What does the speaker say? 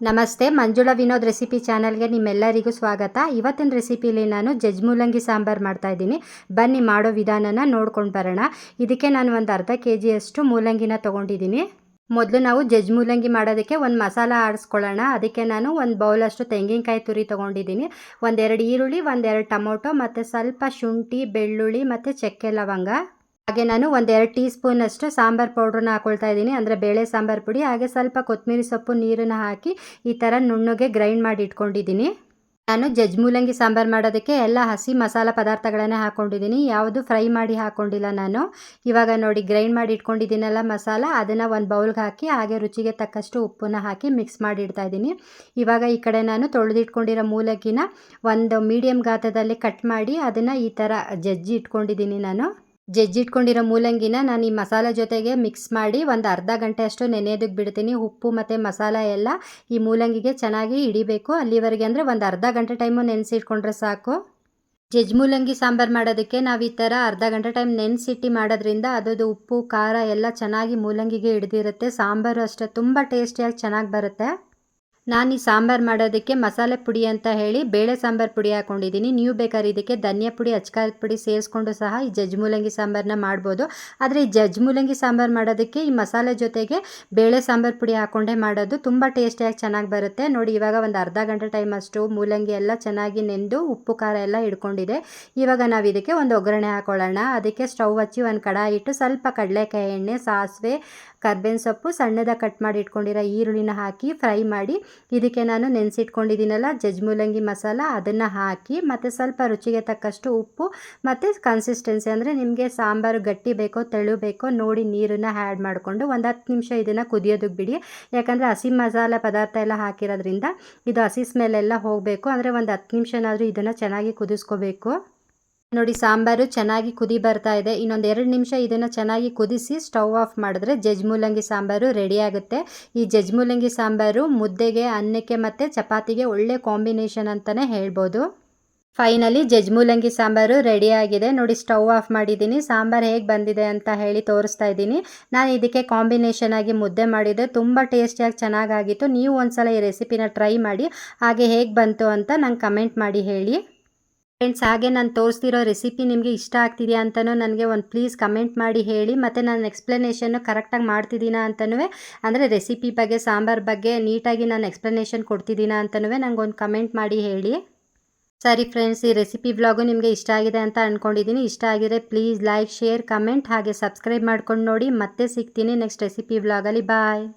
ನಮಸ್ತೆ, ಮಂಜುಳಾ ವಿನೋದ್ ರೆಸಿಪಿ ಚಾನಲ್ಗೆ ನಿಮ್ಮೆಲ್ಲರಿಗೂ ಸ್ವಾಗತ. ಇವತ್ತಿನ ರೆಸಿಪಿಲಿ ನಾನು ಜಜ್ ಮೂಲಂಗಿ ಸಾಂಬಾರು ಮಾಡ್ತಾಯಿದ್ದೀನಿ. ಬನ್ನಿ ಮಾಡೋ ವಿಧಾನನ ನೋಡ್ಕೊಂಡು ಬರೋಣ. ಇದಕ್ಕೆ ನಾನು ಒಂದು ಅರ್ಧ ಕೆಜಿಯಷ್ಟು ಮೂಲಂಗಿನ ತೊಗೊಂಡಿದ್ದೀನಿ. ಮೊದಲು ನಾವು ಜಜ್ ಮೂಲಂಗಿ ಮಾಡೋದಕ್ಕೆ ಒಂದು ಮಸಾಲ ಆಡಿಸ್ಕೊಳ್ಳೋಣ. ಅದಕ್ಕೆ ನಾನು ಒಂದು ಬೌಲಷ್ಟು ತೆಂಗಿನಕಾಯಿ ತುರಿ ತೊಗೊಂಡಿದ್ದೀನಿ, ಒಂದೆರಡು ಈರುಳ್ಳಿ, ಒಂದೆರಡು ಟೊಮೊಟೊ ಮತ್ತು ಸ್ವಲ್ಪ ಶುಂಠಿ, ಬೆಳ್ಳುಳ್ಳಿ ಮತ್ತು ಚಕ್ಕೆ ಲವಂಗ. ಹಾಗೆ ನಾನು ಒಂದೆರಡು ಟೀ ಸ್ಪೂನಷ್ಟು ಸಾಂಬಾರು ಪೌಡ್ರನ್ನ ಹಾಕೊಳ್ತಾ ಇದ್ದೀನಿ, ಅಂದರೆ ಬೇಳೆ ಸಾಂಬಾರು ಪುಡಿ. ಹಾಗೆ ಸ್ವಲ್ಪ ಕೊತ್ತಂಬರಿ ಸೊಪ್ಪು, ನೀರನ್ನು ಹಾಕಿ ಈ ಥರ ನುಣ್ಣಗೆ ಗ್ರೈಂಡ್ ಮಾಡಿ ಇಟ್ಕೊಂಡಿದ್ದೀನಿ. ನಾನು ಜಜ್ ಮೂಲಂಗಿ ಸಾಂಬಾರು ಮಾಡೋದಕ್ಕೆ ಎಲ್ಲ ಹಸಿ ಮಸಾಲ ಪದಾರ್ಥಗಳನ್ನೇ ಹಾಕ್ಕೊಂಡಿದ್ದೀನಿ, ಯಾವುದು ಫ್ರೈ ಮಾಡಿ ಹಾಕ್ಕೊಂಡಿಲ್ಲ ನಾನು. ಇವಾಗ ನೋಡಿ, ಗ್ರೈಂಡ್ ಮಾಡಿ ಇಟ್ಕೊಂಡಿದ್ದೀನಲ್ಲ ಮಸಾಲ, ಅದನ್ನು ಒಂದು ಬೌಲ್ಗೆ ಹಾಕಿ ಹಾಗೆ ರುಚಿಗೆ ತಕ್ಕಷ್ಟು ಉಪ್ಪನ್ನು ಹಾಕಿ ಮಿಕ್ಸ್ ಮಾಡಿ ಇಡ್ತಾ ಇದ್ದೀನಿ. ಇವಾಗ ಈ ಕಡೆ ನಾನು ತೊಳೆದಿಟ್ಕೊಂಡಿರೋ ಮೂಲಂಗಿನ ಒಂದು ಮೀಡಿಯಮ್ ಗಾತ್ರದಲ್ಲಿ ಕಟ್ ಮಾಡಿ ಅದನ್ನು ಈ ಥರ ಜಜ್ಜಿ ಇಟ್ಕೊಂಡಿದ್ದೀನಿ. ಜಜ್ಜಿಟ್ಕೊಂಡಿರೋ ಮೂಲಂಗಿನ ನಾನು ಈ ಮಸಾಲೆ ಜೊತೆಗೆ ಮಿಕ್ಸ್ ಮಾಡಿ ಒಂದು ಅರ್ಧ ಗಂಟೆ ಅಷ್ಟು ನೆನೆಯೋದಕ್ಕೆ ಬಿಡ್ತೀನಿ. ಉಪ್ಪು ಮತ್ತು ಮಸಾಲ ಎಲ್ಲ ಈ ಮೂಲಂಗಿಗೆ ಚೆನ್ನಾಗಿ ಹಿಡಿಬೇಕು ಅಲ್ಲಿವರೆಗೆ, ಅಂದರೆ ಒಂದು ಅರ್ಧ ಗಂಟೆ ಟೈಮು ನೆನೆಸಿಟ್ಕೊಂಡ್ರೆ ಸಾಕು. ಜಜ್ ಮೂಲಂಗಿ ಸಾಂಬಾರು ಮಾಡೋದಕ್ಕೆ ನಾವು ಈ ಥರ ಅರ್ಧ ಗಂಟೆ ಟೈಮ್ ನೆನೆಸಿಟ್ಟು ಮಾಡೋದ್ರಿಂದ ಅದರದ್ದು ಉಪ್ಪು ಖಾರ ಎಲ್ಲ ಚೆನ್ನಾಗಿ ಮೂಲಂಗಿಗೆ ಹಿಡಿದಿರುತ್ತೆ. ಸಾಂಬಾರು ಅಷ್ಟೇ ತುಂಬ ಟೇಸ್ಟಿಯಾಗಿ ಚೆನ್ನಾಗಿ ಬರುತ್ತೆ. ನಾನು ಈ ಸಾಂಬಾರು ಮಾಡೋದಕ್ಕೆ ಮಸಾಲೆ ಪುಡಿ ಅಂತ ಹೇಳಿ ಬೇಳೆ ಸಾಂಬಾರು ಪುಡಿ ಹಾಕ್ಕೊಂಡಿದ್ದೀನಿ. ನೀವು ಬೇಕಾದ್ರೆ ಇದಕ್ಕೆ ಧನಿಯಾ ಪುಡಿ, ಅಚ್ಕಾರದ ಪುಡಿ ಸೇರಿಸ್ಕೊಂಡು ಸಹ ಈ ಜಜ್ ಮೂಲಂಗಿ ಸಾಂಬಾರನ್ನ ಮಾಡ್ಬೋದು. ಆದರೆ ಈ ಜಜ್ ಮೂಲಂಗಿ ಸಾಂಬಾರು ಮಾಡೋದಕ್ಕೆ ಈ ಮಸಾಲೆ ಜೊತೆಗೆ ಬೇಳೆ ಸಾಂಬಾರು ಪುಡಿ ಹಾಕ್ಕೊಂಡೇ ಮಾಡೋದು ತುಂಬ ಟೇಸ್ಟಿಯಾಗಿ ಚೆನ್ನಾಗಿ ಬರುತ್ತೆ. ನೋಡಿ, ಇವಾಗ ಒಂದು ಅರ್ಧ ಗಂಟೆ ಟೈಮ್ ಅಷ್ಟು ಮೂಲಂಗಿ ಎಲ್ಲ ಚೆನ್ನಾಗಿ ನೆಂದು ಉಪ್ಪು ಖಾರ ಎಲ್ಲ ಹಿಡ್ಕೊಂಡಿದೆ. ಇವಾಗ ನಾವು ಇದಕ್ಕೆ ಒಂದು ಒಗ್ಗರಣೆ ಹಾಕೊಳ್ಳೋಣ. ಅದಕ್ಕೆ ಸ್ಟವ್ ಹಚ್ಚಿ ಒಂದು ಕಡಾಯಿ ಇಟ್ಟು ಸ್ವಲ್ಪ ಕಡಲೆಕಾಯಿ ಎಣ್ಣೆ, ಸಾಸಿವೆ, ಕರ್ಬೇವಿನ ಸೊಪ್ಪು, ಸಣ್ಣದಾಗಿ ಕಟ್ ಮಾಡಿ ಇಟ್ಕೊಂಡಿರೋ ಈರುಳ್ಳಿನ ಹಾಕಿ ಫ್ರೈ ಮಾಡಿ ಇದಕ್ಕೆ ನಾನು ನೆನೆಸಿಟ್ಕೊಂಡಿದ್ದೀನಲ್ಲ ಜಜ್ ಮೂಲಂಗಿ ಮಸಾಲ, ಅದನ್ನು ಹಾಕಿ ಮತ್ತು ಸ್ವಲ್ಪ ರುಚಿಗೆ ತಕ್ಕಷ್ಟು ಉಪ್ಪು ಮತ್ತು ಕನ್ಸಿಸ್ಟೆನ್ಸಿ, ಅಂದರೆ ನಿಮಗೆ ಸಾಂಬಾರು ಗಟ್ಟಿ ಬೇಕೋ ತೆಳು ಬೇಕೋ ನೋಡಿ ನೀರನ್ನು ಆ್ಯಡ್ ಮಾಡಿಕೊಂಡು ಒಂದು 10 ನಿಮಿಷ ಇದನ್ನು ಕುದಿಯೋದಕ್ಕೆ ಬಿಡಿ. ಯಾಕಂದರೆ ಹಸಿ ಮಸಾಲೆ ಪದಾರ್ಥ ಎಲ್ಲ ಹಾಕಿರೋದ್ರಿಂದ ಇದು ಹಸಿ ಸ್ಮೆಲ್ಲೆಲ್ಲ ಹೋಗಬೇಕು. ಅಂದರೆ ಒಂದು 10 ನಿಮಿಷನಾದರೂ ಇದನ್ನು ಚೆನ್ನಾಗಿ ಕುದಿಸ್ಕೋಬೇಕು. ನೋಡಿ, ಸಾಂಬಾರು ಚೆನ್ನಾಗಿ ಕುದಿ ಬರ್ತಾ ಇದೆ. ಇನ್ನೊಂದು 2 ನಿಮಿಷ ಇದನ್ನು ಚೆನ್ನಾಗಿ ಕುದಿಸಿ ಸ್ಟವ್ ಆಫ್ ಮಾಡಿದ್ರೆ ಜಜ್ ಮೂಲಂಗಿ ಸಾಂಬಾರು ರೆಡಿ ಆಗುತ್ತೆ. ಈ ಜಜ್ ಮೂಲಂಗಿ ಸಾಂಬಾರು ಮುದ್ದೆಗೆ, ಅನ್ನಕ್ಕೆ ಮತ್ತು ಚಪಾತಿಗೆ ಒಳ್ಳೆ ಕಾಂಬಿನೇಷನ್ ಅಂತಲೇ ಹೇಳ್ಬೋದು. ಫೈನಲಿ ಜಜ್ ಮೂಲಂಗಿ ಸಾಂಬಾರು ರೆಡಿಯಾಗಿದೆ. ನೋಡಿ, ಸ್ಟವ್ ಆಫ್ ಮಾಡಿದ್ದೀನಿ. ಸಾಂಬಾರು ಹೇಗೆ ಬಂದಿದೆ ಅಂತ ಹೇಳಿ ತೋರಿಸ್ತಾ ಇದ್ದೀನಿ. ನಾನು ಇದಕ್ಕೆ ಕಾಂಬಿನೇಷನ್ ಆಗಿ ಮುದ್ದೆ ಮಾಡಿದ್ದೆ, ತುಂಬ ಟೇಸ್ಟಿಯಾಗಿ ಚೆನ್ನಾಗಾಗಿತ್ತು. ನೀವು ಒಂದ್ಸಲ ಈ ರೆಸಿಪಿನ ಟ್ರೈ ಮಾಡಿ, ಹಾಗೆ ಹೇಗೆ ಬಂತು ಅಂತ ನಂಗೆ ಕಮೆಂಟ್ ಮಾಡಿ ಹೇಳಿ ಫ್ರೆಂಡ್ಸ್. ಹಾಗೆ ನಾನು ತೋರಿಸ್ತಿರೋ ರೆಸಿಪಿ ನಿಮಗೆ ಇಷ್ಟ ಆಗ್ತಿದೆಯಾ ಅಂತಲೂ ನನಗೆ ಒಂದು ಪ್ಲೀಸ್ ಕಮೆಂಟ್ ಮಾಡಿ ಹೇಳಿ. ಮತ್ತು ನಾನು ಎಕ್ಸ್ಪ್ಲನೇಷನ್ನು ಕರೆಕ್ಟಾಗಿ ಮಾಡ್ತಿದ್ದೀನಾ ಅಂತಲೂ, ಅಂದರೆ ರೆಸಿಪಿ ಬಗ್ಗೆ, ಸಾಂಬಾರು ಬಗ್ಗೆ ನೀಟಾಗಿ ನಾನು ಎಕ್ಸ್ಪ್ಲನೇಷನ್ ಕೊಡ್ತಿದ್ದೀನಾ ಅಂತಲೂ ನನಗೊಂದು ಕಮೆಂಟ್ ಮಾಡಿ ಹೇಳಿ. ಸರಿ ಫ್ರೆಂಡ್ಸ್, ಈ ರೆಸಿಪಿ ವ್ಲಾಗು ನಿಮಗೆ ಇಷ್ಟ ಆಗಿದೆ ಅಂತ ಅಂದ್ಕೊಂಡಿದ್ದೀನಿ. ಇಷ್ಟ ಆಗಿದ್ರೆ ಪ್ಲೀಸ್ ಲೈಕ್, ಶೇರ್, ಕಮೆಂಟ್ ಹಾಗೆ ಸಬ್ಸ್ಕ್ರೈಬ್ ಮಾಡ್ಕೊಂಡು ನೋಡಿ. ಮತ್ತೆ ಸಿಗ್ತೀನಿ ನೆಕ್ಸ್ಟ್ ರೆಸಿಪಿ ವ್ಲಾಗಲ್ಲಿ. ಬಾಯ್.